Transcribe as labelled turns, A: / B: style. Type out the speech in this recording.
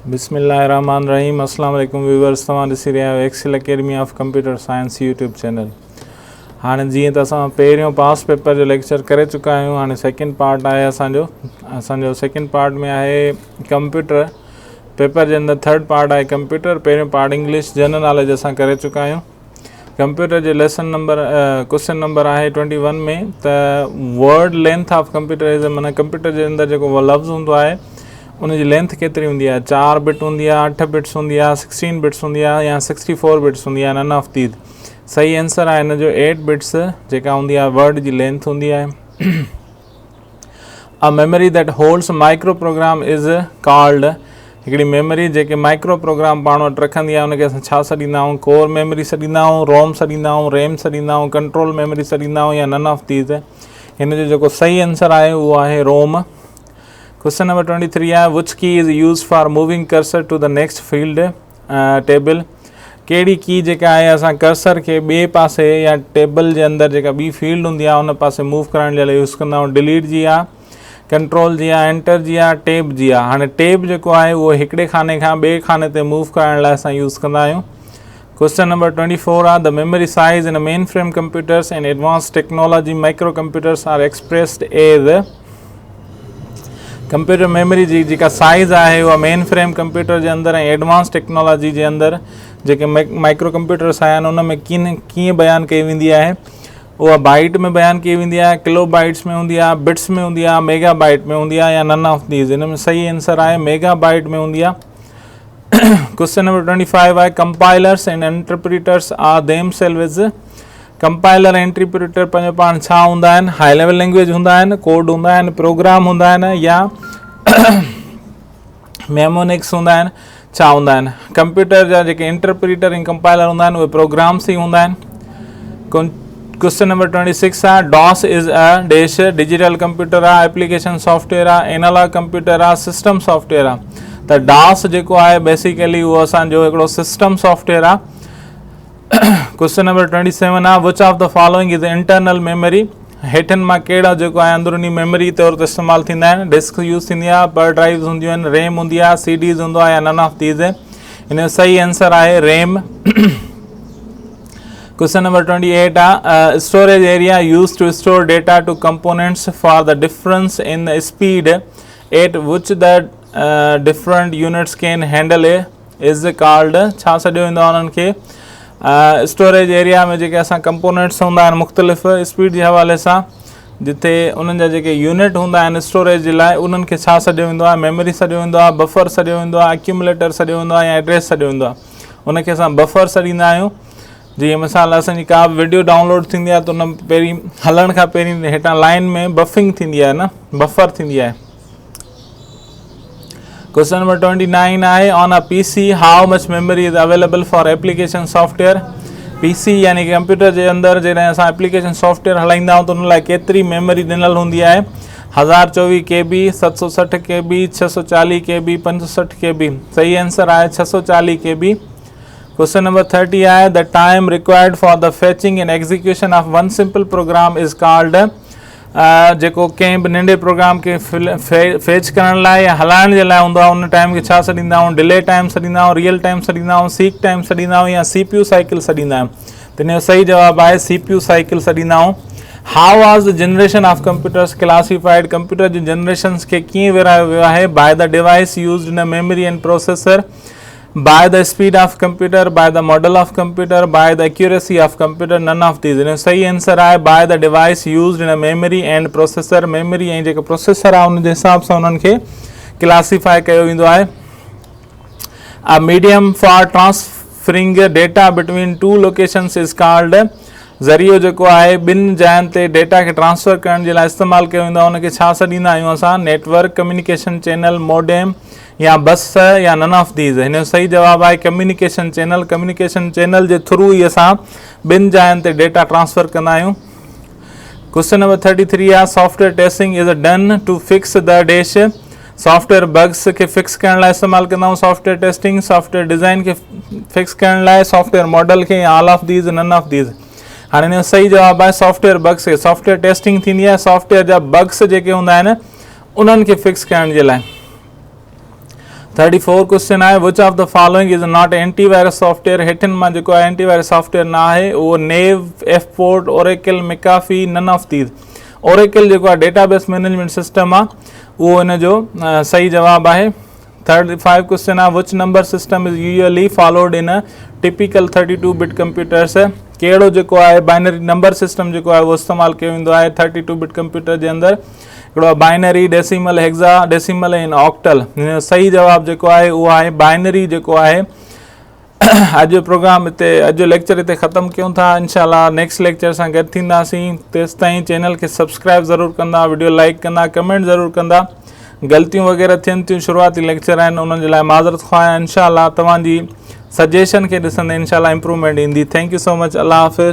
A: बिस्मिल्लाहिर्रहमानिर्रहीम। अस्सलाम वालेकुम व्यूअर्स, तव्हां ॾिसी रहिया आहियो Excel Academy of Computer Science YouTube channel. हाँ जीअं त असां पहिरियों पास पेपर जो लेक्चर करे चुका आहियूं, हाणे सेकेंड पार्ट आहे असांजो सेकेंड पार्ट में आहे कंप्यूटर पेपर जे अंदरि थर्ड पार्ट आहे कंप्यूटर। पहिरियों पार्ट इंग्लिश जनरल नॉलेज असां करे चुका आहियूं। कंप्यूटर जे लेसन नंबर क्वेश्चन नंबर आहे 21 में त word length of computer is माना कंप्यूटर जे अंदरि जेको लफ़्ज़ हूंदो आहे उनजी लेंथ केतिरी हूंदी आहे। 4 बिट हूंदी आहे, 8 बिट्स हूंदी आहे, 16 बिट्स हूंदी आहे या 64 बिट्स हूंदी आहे। नन ऑफ दीज सही आंसर आहे हिन जो 8 बिट्स जेका हूंदी आहे वर्ड जी लेंथ हूंदी आहे। A memory that holds micro program is called, हिकिड़ी मेमोरी जेके माइक्रो प्रोग्राम पाण वटि रखंदी आहे उनखे असां छा सॾींदा आहियूं? कोर मेमोरी सॾींदा आहियूं, रोम सॾींदा आहियूं, रैम सॾींदा आहियूं, कंट्रोल मेमोरी सॾींदा आहियूं या नन ऑफ दीज। हिन जो जेको सही आंसर आहे उहो आहे रोम। क्वेश्चन नंबर 23 आहे which key is use for moving cursor to the next field table. कहिड़ी की जेका आहे असां कर्सर खे ॿिए पासे या टेबल जे अंदरि जेका ॿी फील्ड हूंदी आहे उन पासे मूव करण जे लाइ यूज़ कंदा आहियूं? डिलीट जी आहे, कंट्रोल जी आहे, एंटर जी आहे, टेब जी आहे। हाणे टेब जेको आहे उहो हिकिड़े खाने खां ॿिए खाने ते मूव करण लाइ असां यूज़ कंदा आहियूं। क्वेश्चन नंबर 24 आहे the memory size in mainframe computers and advance technology microcomputers are expressed as. Computer memory जी जेका साइज़ आहे उहा मेन फ्रेम कंप्यूटर जे अंदरि ऐं एडवांस टेक्नोलॉजी जे अंदरि जेके माइक्रो कंप्यूटर्स आया आहिनि उन में कीअं बयानु कई वेंदी आहे? उहा बाइट में बयानु कई वेंदी आहे, किलो बाइट्स में हूंदी आहे, बिट्स में हूंदी आहे, मेगा बाइट में हूंदी आहे या नन ऑफ दीज। हिन में सही आंसर आहे मेगा बाइट में हूंदी आहे। क्वेश्चन नंबर 25 आहे compilers and interpreters are themselves. Compiler ऐं इंटरप्रीटर पंहिंजो पाण छा हूंदा आहिनि? हाई लेवल लैंग्वेज हूंदा आहिनि, कोड हूंदा आहिनि, प्रोग्राम हूंदा आहिनि या मेमोनिक्स हूंदा आहिनि, छा हूंदा आहिनि? कंप्यूटर जा जेके इंटरप्रीटर ऐं कंपाइलर हूंदा आहिनि उहे प्रोग्राम्स ई हूंदा आहिनि। क्वेश्चन नंबर 26 आहे DOS is a dash. Digital computer आहे, एप्लीकेशन सॉफ्टवेयर आहे, एनालॉग कंप्यूटर आहे, सिस्टम सॉफ्टवेयर आहे। त डॉस जेको आहे बेसिकली उहो असांजो हिकिड़ो सिस्टम सॉफ्टवेयर आहे। क्वेश्चन नंबर 27 आहे which of the following is internal memory. हेठनि मां कहिड़ा जेको आहे अंदरूनी मेमोरी तौर ते इस्तेमालु थींदा आहिनि? डिस्क यूज़ थींदी आहे, पर ड्राइव्स हूंदियूं आहिनि, रैम हूंदी आहे, CDs हूंदो आहे या नन ऑफ दीज। हिन जो सही आंसर आहे रैम। क्वेश्चन नंबर 28 आहे storage area use to store data to components for the difference in the speed at which the different units can handle is called. छा सॾियो वेंदो आहे उन्हनि खे? स्टोरेज एरिया में जेके असां कंपोनेंट्स हूंदा आहिनि मुख़्तलिफ़ स्पीड जे हवाले सां, जिथे उन्हनि जा जेके यूनिट हूंदा आहिनि स्टोरेज जे लाइ उन्हनि खे छा सॾियो वेंदो आहे? मेमोरी सॾियो वेंदो आहे, बफर सॾियो वेंदो आहे, एक्यूमुलेटर सॾियो वेंदो आहे या एड्रेस सॾियो वेंदो आहे? उनखे असां बफर सॾींदा आहियूं। जीअं मिसाल असांजी का बि वीडियो डाउनलोड थींदी आहे त उन पहिरीं हलण खां पहिरीं हेठां लाइन में बफिंग थींदी आहे, न बफर थींदी आहे। क्वेश्चन नंबर 29 आहे on a PC how much memory is available for application software. PC यानी कि कंप्यूटर जे अंदरि जॾहिं असां एप्लीकेशन सॉफ्टवेयर हलाईंदा आहियूं त उन लाइ केतिरी मेमोरी ॾिनल हूंदी आहे? 1024 KB, 760 KB, 640 KB, 65 KB। सही आंसर आहे 640 KB। क्वेश्चन नंबर 30 आहे the time required for the fetching and execution of one simple program is called. जेको कंहिं बि नंढे प्रोग्राम खे फेच करण लाइ या हलाइण जे लाइ हूंदो आहे उन टाइम खे छा सॾींदा आहियूं? डिले टाइम सॾींदा आहियूं, रियल टाइम सॾींदा आहियूं, सीक टाइम सॾींदा आहियूं या CPU साइकिल सॾींदा आहियूं? त हिन जो सही जवाबु आहे CPU साइकिल सॾींदा आहियूं। How was the generation of computers classified. Computer जी जनरेशन्स खे कीअं विरहायो वियो आहे? By the device used in memory and processor, by the speed of computer, by the model of computer, by the accuracy of computer, none of these। हिन जो सही answer आहे by the device used in a memory and processor। Memory ऐं जेको processor आहे उन जे हिसाब सां उन्हनि खे क्लासीफाई कयो वेंदो आहे। a medium for transferring data between two locations is called। ज़रियो जेको आहे ॿिनि जायुनि ते डेटा खे ट्रांसफर करण जे लाइ इस्तेमालु कयो वेंदो आहे उनखे छा सॾींदा आहियूं असां? नेटवर्क, कम्युनिकेशन चैनल, मोडेम या बस या नन ऑफ दीज। हिन जो सही जवाबु आहे कम्युनिकेशन चैनल। कम्युनिकेशन चैनल जे थ्रू ई असां ॿिनि जायुनि ते डेटा ट्रांसफर कंदा आहियूं। क्वेश्चन नंबर 33 आहे software testing is done to fix the dash. Software bugs खे फिक्स करण लाइ इस्तेमालु कंदा आहियूं सॉफ्टवेयर टेस्टिंग। सॉफ्टवेयर डिज़ाइन खे फिक्स करण लाइ, सॉफ्टवेयर मॉडल खे या all of these, none of these. हाणे हिन जो सही जवाबु आहे सॉफ्टवेयर बग्स खे। सॉफ्टवेयर टेस्टिंग थींदी आहे सॉफ्टवेयर जा बग्स जेके हूंदा आहिनि उन्हनि खे फिक्स करण जे लाइ। 34 क्वेश्चन आहे which of the following is not antivirus software. हेठिन मां जेको आहे एंटीवायरस सॉफ्टवेयर न आहे उहो नेव, एफपोर्ट, ओरेकल, मिकाफी, नन ऑफ दीज। ओरेकल जेको आहे डेटाबेस मैनेजमेंट सिस्टम आहे उहो इन जो सही जवाब आहे। 35 क्वेश्चन आहे which number system is usually followed in a typical 32 bit computers. कहिड़ो जेको आहे बाइनरी नंबर सिस्टम जेको आहे उहो इस्तेमालु कयो वेंदो आहे 32 बिट कंप्यूटर जे अंदरि। हिकिड़ो बाइनरी, डेसिमल, हेक्सा डेसिमल ऐं ऑक्टल। सही जवाब जेको आहे उहो आहे बाइनरी जेको आहे। अॼु प्रोग्राम हिते, अॼु लेक्चर हिते ख़तमु कयूं था। इंशाल्लाह नेक्स्ट लेक्चर सां गॾु थींदासीं। तेसि ताईं चैनल खे सब्सक्राइब ज़रूरु कंदा, वीडियो लाइक कंदा, कमेंट ज़रूरु कंदा। ग़लतियूं वग़ैरह थियनि थियूं, शुरूआती लेक्चर आहिनि, उन्हनि जे लाइ माज़रत ख़्वाह। इंशाल्लाह तव्हांजी सजेशन खे ॾिसंदे इंशाल्लाह इम्प्रूवमेंट ईंदी। Thank you so much. अल्लाह हाफ़िज़।